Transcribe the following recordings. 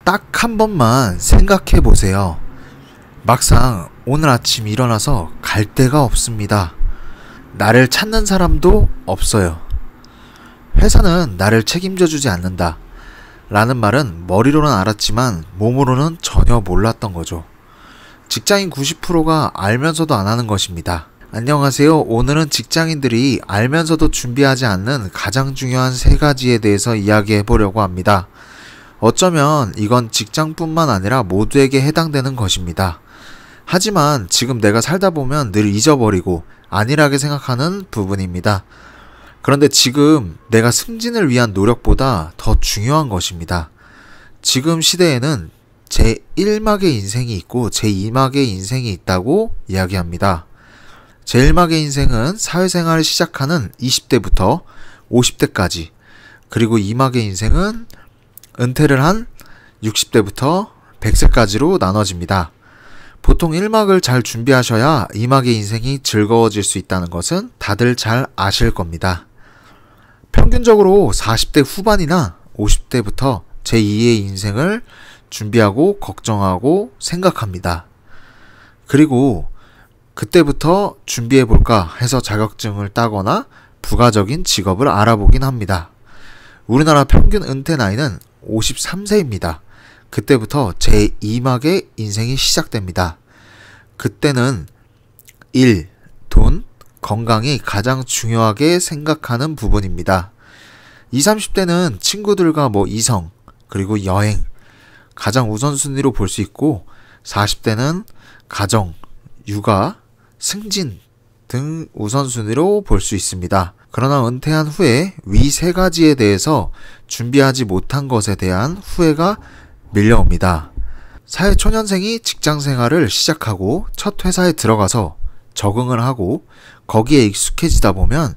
딱 한 번만 생각해 보세요. 막상 오늘 아침 일어나서 갈 데가 없습니다. 나를 찾는 사람도 없어요. 회사는 나를 책임져 주지 않는다 라는 말은 머리로는 알았지만 몸으로는 전혀 몰랐던 거죠. 직장인 90%가 알면서도 안 하는 것입니다. 안녕하세요. 오늘은 직장인들이 알면서도 준비하지 않는 가장 중요한 3가지에 대해서 이야기해 보려고 합니다. 어쩌면 이건 직장뿐만 아니라 모두에게 해당되는 것입니다. 하지만 지금 내가 살다 보면 늘 잊어버리고 안일하게 생각하는 부분입니다. 그런데 지금 내가 승진을 위한 노력보다 더 중요한 것입니다. 지금 시대에는 제1막의 인생이 있고 제2막의 인생이 있다고 이야기합니다. 제1막의 인생은 사회생활을 시작하는 20대부터 50대까지, 그리고 2막의 인생은 은퇴를 한 60대부터 100세까지로 나눠집니다. 보통 1막을 잘 준비하셔야 2막의 인생이 즐거워질 수 있다는 것은 다들 잘 아실 겁니다. 평균적으로 40대 후반이나 50대부터 제2의 인생을 준비하고 걱정하고 생각합니다. 그리고 그때부터 준비해볼까 해서 자격증을 따거나 부가적인 직업을 알아보긴 합니다. 우리나라 평균 은퇴 나이는 53세입니다. 그때부터 제2막의 인생이 시작됩니다. 그때는 일, 돈, 건강이 가장 중요하게 생각하는 부분입니다. 20, 30대는 친구들과 이성, 그리고 여행, 가장 우선순위로 볼 수 있고 40대는 가정, 육아, 승진 등 우선순위로 볼 수 있습니다. 그러나 은퇴한 후에 위 3가지에 대해서 준비하지 못한 것에 대한 후회가 밀려옵니다. 사회초년생이 직장생활을 시작하고 첫 회사에 들어가서 적응을 하고 거기에 익숙해지다 보면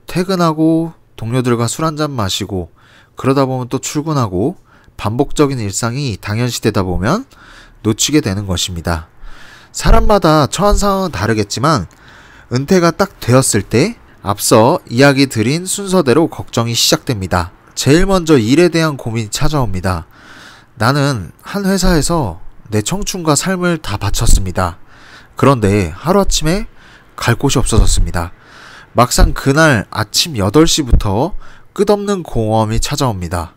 퇴근하고 동료들과 술 한잔 마시고 그러다 보면 또 출근하고 반복적인 일상이 당연시되다 보면 놓치게 되는 것입니다. 사람마다 처한 상황은 다르겠지만 은퇴가 딱 되었을 때 앞서 이야기 드린 순서대로 걱정이 시작됩니다. 제일 먼저 일에 대한 고민이 찾아옵니다. 나는 한 회사에서 내 청춘과 삶을 다 바쳤습니다. 그런데 하루아침에 갈 곳이 없어졌습니다. 막상 그날 아침 8시부터 끝없는 공허함이 찾아옵니다.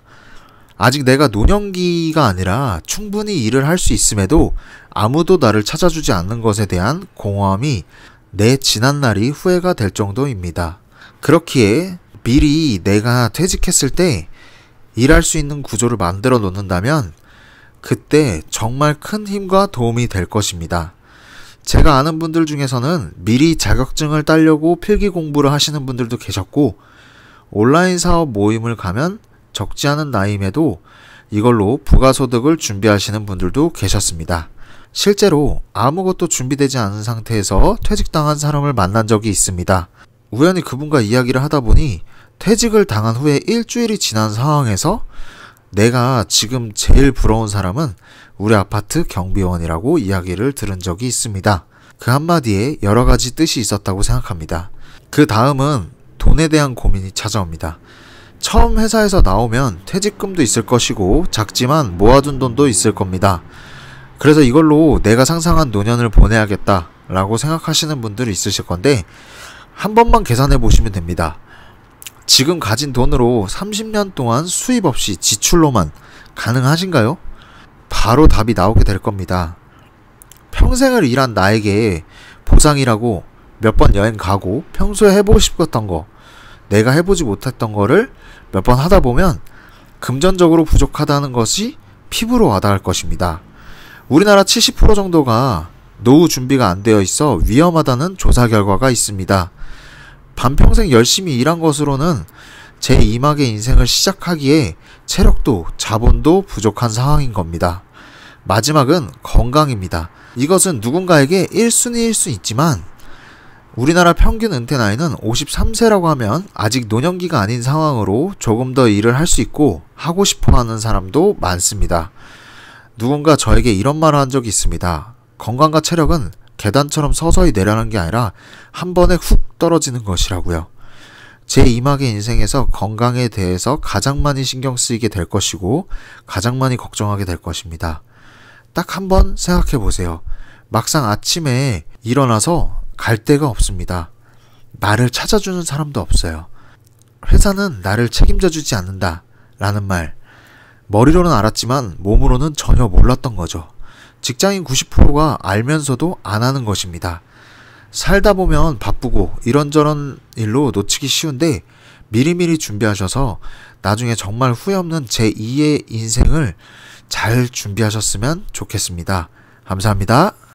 아직 내가 노년기가 아니라 충분히 일을 할 수 있음에도 아무도 나를 찾아주지 않는 것에 대한 공허함이 내 지난날이 후회가 될 정도입니다. 그렇기에 미리 내가 퇴직했을 때 일할 수 있는 구조를 만들어 놓는다면 그때 정말 큰 힘과 도움이 될 것입니다. 제가 아는 분들 중에서는 미리 자격증을 따려고 필기 공부를 하시는 분들도 계셨고 온라인 사업 모임을 가면 적지 않은 나이임에도 이걸로 부가소득을 준비하시는 분들도 계셨습니다. 실제로 아무것도 준비되지 않은 상태에서 퇴직당한 사람을 만난 적이 있습니다. 우연히 그분과 이야기를 하다 보니 퇴직을 당한 후에 일주일이 지난 상황에서 내가 지금 제일 부러운 사람은 우리 아파트 경비원이라고 이야기를 들은 적이 있습니다. 그 한마디에 여러 가지 뜻이 있었다고 생각합니다. 그 다음은 돈에 대한 고민이 찾아옵니다. 처음 회사에서 나오면 퇴직금도 있을 것이고 작지만 모아둔 돈도 있을 겁니다. 그래서 이걸로 내가 상상한 노년을 보내야겠다 라고 생각하시는 분들이 있으실 건데 한 번만 계산해 보시면 됩니다. 지금 가진 돈으로 30년 동안 수입 없이 지출로만 가능하신가요? 바로 답이 나오게 될 겁니다. 평생을 일한 나에게 보상이라고 몇 번 여행 가고 평소에 해보고 싶었던 거, 내가 해보지 못했던 거를 몇 번 하다 보면 금전적으로 부족하다는 것이 피부로 와닿을 것입니다. 우리나라 70% 정도가 노후 준비가 안 되어 있어 위험하다는 조사 결과가 있습니다. 반평생 열심히 일한 것으로는 제2막의 인생을 시작하기에 체력도 자본도 부족한 상황인 겁니다. 마지막은 건강입니다. 이것은 누군가에게 1순위일 수 있지만 우리나라 평균 은퇴 나이는 53세라고 하면 아직 노년기가 아닌 상황으로 조금 더 일을 할 수 있고 하고 싶어하는 사람도 많습니다. 누군가 저에게 이런 말을 한 적이 있습니다. 건강과 체력은 계단처럼 서서히 내려가는 게 아니라 한 번에 훅 떨어지는 것이라고요. 제2막의 인생에서 건강에 대해서 가장 많이 신경 쓰이게 될 것이고 가장 많이 걱정하게 될 것입니다. 딱 한번 생각해 보세요. 막상 아침에 일어나서 갈 데가 없습니다. 나를 찾아주는 사람도 없어요. 회사는 나를 책임져 주지 않는다 라는 말, 머리로는 알았지만 몸으로는 전혀 몰랐던 거죠. 직장인 90%가 알면서도 안 하는 것입니다. 살다 보면 바쁘고 이런저런 일로 놓치기 쉬운데 미리미리 준비하셔서 나중에 정말 후회 없는 제2의 인생을 잘 준비하셨으면 좋겠습니다. 감사합니다.